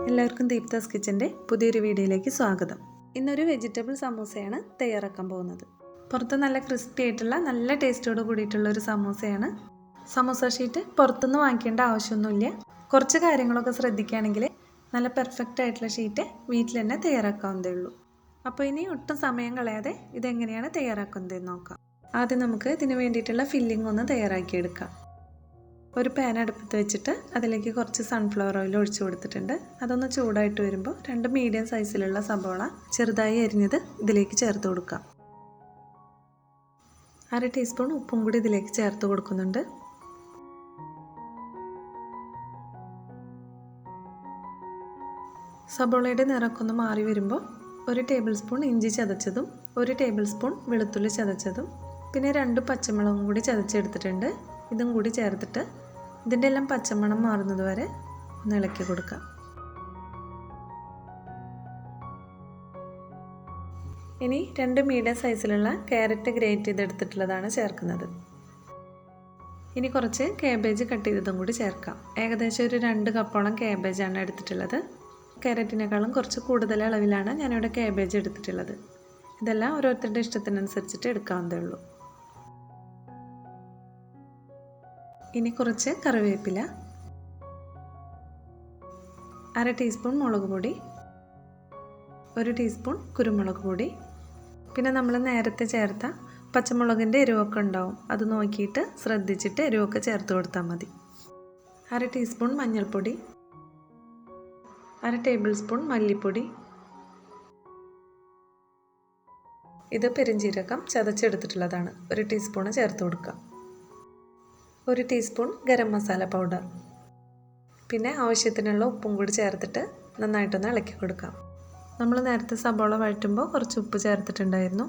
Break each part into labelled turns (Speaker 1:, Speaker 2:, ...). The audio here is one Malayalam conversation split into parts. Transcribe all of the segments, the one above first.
Speaker 1: എല്ലാവർക്കും ദീപ്താസ് കിച്ചൻ്റെ പുതിയൊരു വീഡിയോയിലേക്ക് സ്വാഗതം. ഇന്നൊരു വെജിറ്റബിൾ സമൂസയാണ് തയ്യാറാക്കാൻ പോകുന്നത്. പുറത്ത് നല്ല ക്രിസ്പി ആയിട്ടുള്ള നല്ല ടേസ്റ്റോട് കൂടിയിട്ടുള്ള ഒരു സമൂസയാണ്. സമൂസ ഷീറ്റ് പുറത്തുനിന്ന് വാങ്ങിക്കേണ്ട ആവശ്യമൊന്നുമില്ല. കുറച്ച് കാര്യങ്ങളൊക്കെ ശ്രദ്ധിക്കുകയാണെങ്കിൽ നല്ല പെർഫെക്റ്റ് ആയിട്ടുള്ള ഷീറ്റ് വീട്ടിൽ തന്നെ തയ്യാറാക്കാവുന്നതേ ഉള്ളൂ. അപ്പോൾ ഇനി ഒട്ടും സമയം കളയാതെ ഇതെങ്ങനെയാണ് തയ്യാറാക്കുന്നതെന്ന് നോക്കാം. ആദ്യം നമുക്ക് ഇതിന് വേണ്ടിയിട്ടുള്ള ഫില്ലിംഗ് ഒന്ന് തയ്യാറാക്കിയെടുക്കാം. ഒരു പാൻ അടുപ്പത്ത് വെച്ചിട്ട് അതിലേക്ക് കുറച്ച് സൺഫ്ലവർ ഓയിൽ ഒഴിച്ചു കൊടുത്തിട്ടുണ്ട്. അതൊന്ന് ചൂടായിട്ട് വരുമ്പോൾ 2 മീഡിയം സൈസിലുള്ള സബോള ചെറുതായി അരിഞ്ഞത് ഇതിലേക്ക് ചേർത്ത് കൊടുക്കാം. 1/2 ടീസ്പൂൺ ഉപ്പും കൂടി ഇതിലേക്ക് ചേർത്ത് കൊടുക്കുന്നുണ്ട്. സബോളയുടെ നിറമൊക്കെ ഒന്ന് മാറി വരുമ്പോൾ 1 ടേബിൾ സ്പൂൺ ഇഞ്ചി ചതച്ചതും 1 ടേബിൾ സ്പൂൺ വെളുത്തുള്ളി ചതച്ചതും പിന്നെ 2 പച്ചമുളകും കൂടി ചതച്ചെടുത്തിട്ടുണ്ട്. ഇതും കൂടി ചേർത്തിട്ട് ഇതിൻ്റെ എല്ലാം പച്ചമണം മാറുന്നത് വരെ ഒന്ന് ഇളക്കി കൊടുക്കാം. ഇനി 2 മീഡിയം സൈസിലുള്ള ക്യാരറ്റ് ഗ്രേറ്റ് ചെയ്തെടുത്തിട്ടുള്ളതാണ് ചേർക്കുന്നത്. ഇനി കുറച്ച് കാബേജ് കട്ട് ചെയ്തതും കൂടി ചേർക്കാം. ഏകദേശം ഒരു 2 കപ്പോളം കാബേജാണ് എടുത്തിട്ടുള്ളത്. ക്യാരറ്റിനേക്കാളും കുറച്ച് കൂടുതൽ അളവിലാണ് ഞാനിവിടെ കാബേജ് എടുത്തിട്ടുള്ളത്. ഇതെല്ലാം ഓരോരുത്തരുടെ ഇഷ്ടത്തിനനുസരിച്ചിട്ട് എടുക്കാവുന്നതേ ഉള്ളൂ. ഇനി കുറച്ച് കറിവേപ്പില, 1/2 ടീസ്പൂൺ മുളക് പൊടി, 1 ടീസ്പൂൺ കുരുമുളക് പൊടി, പിന്നെ നമ്മൾ നേരത്തെ ചേർത്ത പച്ചമുളകിൻ്റെ എരിവൊക്കെ ഉണ്ടാവും. അത് നോക്കിയിട്ട് ശ്രദ്ധിച്ചിട്ട് എരിവൊക്കെ ചേർത്ത് കൊടുത്താൽ മതി. 1/2 ടീസ്പൂൺ മഞ്ഞൾപ്പൊടി, 1/2 ടേബിൾ സ്പൂൺ മല്ലിപ്പൊടി, ഇത് പെരുംജീരകം ചതച്ചെടുത്തിട്ടുള്ളതാണ്. 1 ടീസ്പൂണ് ചേർത്ത് കൊടുക്കുക. 1 ടീസ്പൂൺ ഗരം മസാല പൗഡർ, പിന്നെ ആവശ്യത്തിനുള്ള ഉപ്പും കൂടി ചേർത്തിട്ട് നന്നായിട്ടൊന്ന് ഇളക്കി കൊടുക്കാം. നമ്മൾ നേരത്തെ സബോള വഴറ്റുമ്പോൾ കുറച്ച് ഉപ്പ് ചേർത്തിട്ടുണ്ടായിരുന്നു.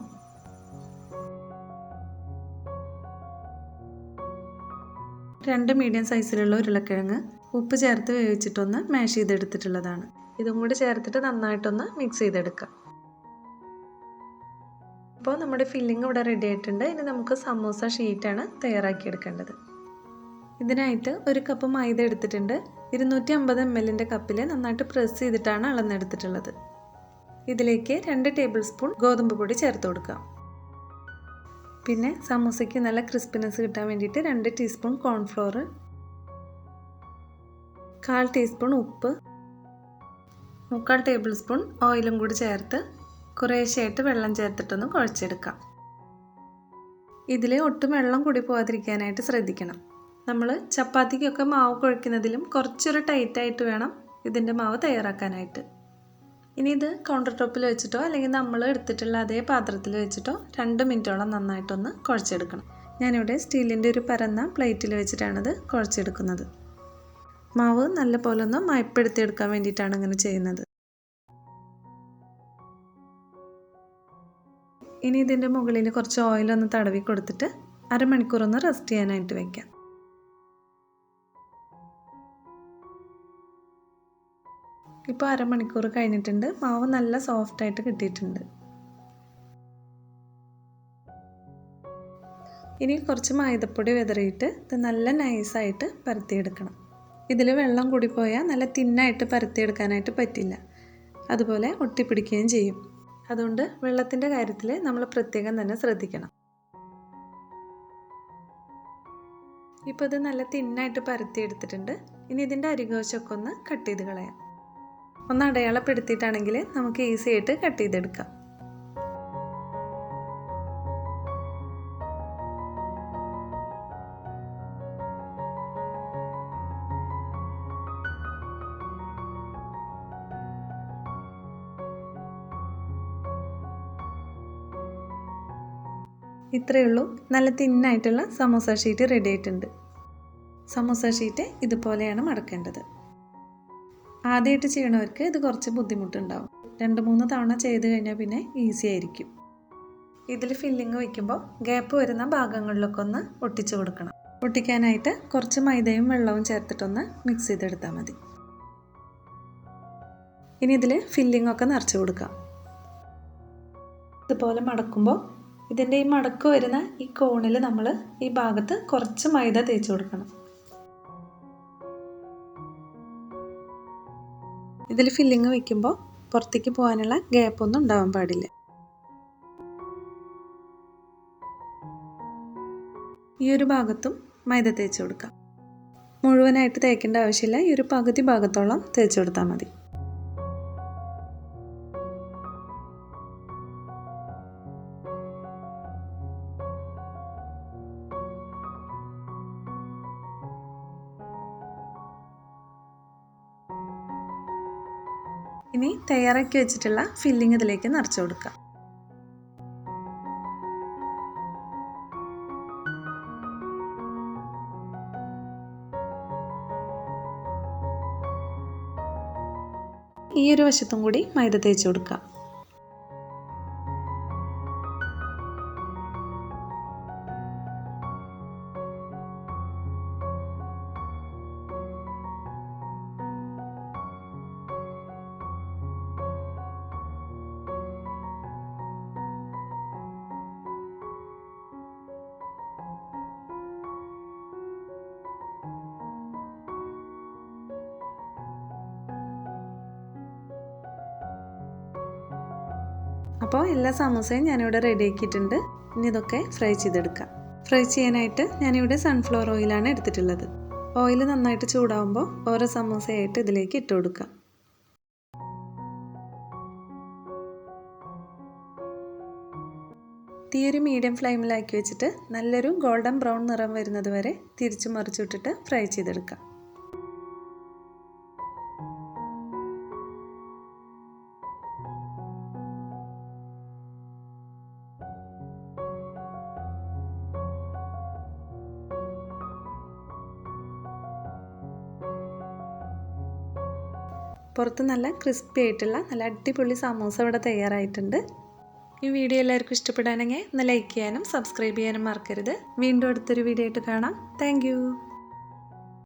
Speaker 1: രണ്ട് മീഡിയം സൈസിലുള്ള ഉരുളക്കിഴങ്ങ് ഉപ്പ് ചേർത്ത് വേവിച്ചിട്ടൊന്ന് മാഷ് ചെയ്തെടുത്തിട്ടുള്ളതാണ്. ഇതും കൂടി ചേർത്തിട്ട് നന്നായിട്ടൊന്ന് മിക്സ് ചെയ്തെടുക്കാം. അപ്പോൾ നമ്മുടെ ഫില്ലിംഗ് ഇവിടെ റെഡി ആയിട്ടുണ്ട്. ഇനി നമുക്ക് സമൂസ ഷീറ്റാണ് തയ്യാറാക്കിയെടുക്കേണ്ടത്. ഇതിനായിട്ട് 1 കപ്പ് മൈദ എടുത്തിട്ടുണ്ട്. 250 ml കപ്പിൽ നന്നായിട്ട് പ്രസ് ചെയ്തിട്ടാണ് അളന്നെടുത്തിട്ടുള്ളത്. ഇതിലേക്ക് 2 ടേബിൾ സ്പൂൺ ഗോതമ്പ് പൊടി ചേർത്ത് കൊടുക്കാം. പിന്നെ സമൂസയ്ക്ക് നല്ല ക്രിസ്പിനെസ് കിട്ടാൻ വേണ്ടിയിട്ട് 2 ടീസ്പൂൺ കോൺഫ്ലോർ, 1/4 ടീസ്പൂൺ ഉപ്പ്, 3/4 ടേബിൾ സ്പൂൺ ഓയിലും കൂടി ചേർത്ത് കുറേശ്ശെയായിട്ട് വെള്ളം ചേർത്തിട്ടൊന്ന് കുഴച്ചെടുക്കാം. ഇതിൽ ഒട്ടും വെള്ളം കൂടി പോകാതിരിക്കാനായിട്ട് ശ്രദ്ധിക്കണം. നമ്മൾ ചപ്പാത്തിക്കൊക്കെ മാവ് കുഴയ്ക്കുന്നതിലും കുറച്ചൊരു ടൈറ്റായിട്ട് വേണം ഇതിൻ്റെ മാവ് തയ്യാറാക്കാനായിട്ട്. ഇനി ഇത് കൗണ്ടർ ടോപ്പിൽ വെച്ചിട്ടോ അല്ലെങ്കിൽ നമ്മൾ എടുത്തിട്ടുള്ള അതേ പാത്രത്തിൽ വെച്ചിട്ടോ 2 മിനിറ്റോളം നന്നായിട്ടൊന്ന് കുഴച്ചെടുക്കണം. ഞാനിവിടെ സ്റ്റീലിൻ്റെ ഒരു പരന്ന പ്ലേറ്റിൽ വെച്ചിട്ടാണിത് കുഴച്ചെടുക്കുന്നത്. മാവ് നല്ല പോലെ ഒന്ന് മയപ്പെടുത്തിയെടുക്കാൻ വേണ്ടിയിട്ടാണ് ഇങ്ങനെ ചെയ്യുന്നത്. ഇനി ഇതിൻ്റെ മുകളിൽ കുറച്ച് ഓയിലൊന്ന് തടവി കൊടുത്തിട്ട് അരമണിക്കൂറൊന്ന് റെസ്റ്റ് ചെയ്യാനായിട്ട് വയ്ക്കാം. ഇപ്പോൾ അരമണിക്കൂർ കഴിഞ്ഞിട്ടുണ്ട്. മാവ് നല്ല സോഫ്റ്റായിട്ട് കിട്ടിയിട്ടുണ്ട്. ഇനി കുറച്ച് മൈദപ്പൊടി വിതറിയിട്ട് ഇത് നല്ല നൈസായിട്ട് പരത്തിയെടുക്കണം. ഇതിൽ വെള്ളം കൂടി പോയാൽ നല്ല തിന്നായിട്ട് പരത്തിയെടുക്കാനായിട്ട് പറ്റില്ല. അതുപോലെ ഒട്ടിപ്പിടിക്കുകയും ചെയ്യും. അതുകൊണ്ട് വെള്ളത്തിൻ്റെ കാര്യത്തിൽ നമ്മൾ പ്രത്യേകം തന്നെ ശ്രദ്ധിക്കണം. ഇപ്പോൾ ഇത് നല്ല തിന്നായിട്ട് പരത്തിയെടുത്തിട്ടുണ്ട്. ഇനി ഇതിൻ്റെ അരികവശമൊക്കെ ഒന്ന് കട്ട് ചെയ്ത് കളയാം. ഒന്ന് അടയാളപ്പെടുത്തിയിട്ടാണെങ്കിൽ നമുക്ക് ഈസി ആയിട്ട് കട്ട് ചെയ്തെടുക്കാം. ഇത്രയേ ഉള്ളൂ. നല്ല തിന്നായിട്ടുള്ള സമോസ ഷീറ്റ് റെഡി ആയിട്ടുണ്ട്. സമോസ ഷീറ്റ് ഇതുപോലെയാണ് മടക്കേണ്ടത്. ആദ്യമായിട്ട് ചെയ്യണവർക്ക് ഇത് കുറച്ച് ബുദ്ധിമുട്ടുണ്ടാവും. 2-3 തവണ ചെയ്ത് കഴിഞ്ഞാൽ പിന്നെ ഈസി ആയിരിക്കും. ഇതിൽ ഫില്ലിങ് വയ്ക്കുമ്പോൾ ഗ്യാപ്പ് വരുന്ന ഭാഗങ്ങളിലൊക്കെ ഒന്ന് ഒട്ടിച്ചു കൊടുക്കണം. ഒട്ടിക്കാനായിട്ട് കുറച്ച് മൈദയും വെള്ളവും ചേർത്തിട്ടൊന്ന് മിക്സ് ചെയ്തെടുത്താൽ മതി. ഇനി ഇതിൽ ഫില്ലിംഗ് ഒക്കെ നിറച്ച് കൊടുക്കാം. ഇതുപോലെ മടക്കുമ്പോൾ ഇതിൻ്റെ ഈ മടക്ക് വരുന്ന ഈ കോണിൽ നമ്മൾ ഈ ഭാഗത്ത് കുറച്ച് മൈദ തേച്ച് കൊടുക്കണം. ഇതിൽ ഫില്ലിങ് വയ്ക്കുമ്പോൾ പുറത്തേക്ക് പോകാനുള്ള ഗ്യാപ്പൊന്നും ഉണ്ടാവാൻ പാടില്ല. ഈ ഒരു ഭാഗത്തും മൈദ തേച്ച് കൊടുക്കാം. മുഴുവനായിട്ട് തേക്കേണ്ട ആവശ്യമില്ല, ഈ ഒരു പകുതി ഭാഗത്തോളം തേച്ച് കൊടുത്താൽ മതി. ഇനി തയ്യാറാക്കി വെച്ചിട്ടുള്ള ഫില്ലിങ് ഇതിലേക്ക് നിറച്ചു കൊടുക്കാം. ഈ ഒരു വശത്തും കൂടി മൈദ തേച്ച് കൊടുക്കാം. അപ്പോൾ എല്ലാ സമോസയും ഞാനിവിടെ റെഡി ആക്കിയിട്ടുണ്ട്. ഇനി ഇതൊക്കെ ഫ്രൈ ചെയ്തെടുക്കാം. ഫ്രൈ ചെയ്യാനായിട്ട് ഞാനിവിടെ സൺഫ്ലവർ ഓയിലാണ് എടുത്തിട്ടുള്ളത്. ഓയിൽ നന്നായിട്ട് ചൂടാവുമ്പോൾ ഓരോ സമോസയായിട്ട് ഇതിലേക്ക് ഇട്ട് കൊടുക്കാം. തീ ഒരു മീഡിയം ഫ്ലെയിമിലാക്കി വെച്ചിട്ട് നല്ലൊരു ഗോൾഡൻ ബ്രൗൺ നിറം വരുന്നത് വരെ തിരിച്ചു മറിച്ചിട്ടിട്ട് ഫ്രൈ ചെയ്തെടുക്കാം. പുറത്ത് നല്ല ക്രിസ്പി ആയിട്ടുള്ള നല്ല അടിപൊളി സമോസ ഇവിടെ തയ്യാറായിട്ടുണ്ട്. ഈ വീഡിയോ എല്ലാവർക്കും ഇഷ്ടപ്പെടുകയാണെങ്കിൽ ഒന്ന് ലൈക്ക് ചെയ്യാനും സബ്സ്ക്രൈബ് ചെയ്യാനും മറക്കരുത്. വീണ്ടും അടുത്തൊരു വീഡിയോ ആയിട്ട് കാണാം. താങ്ക്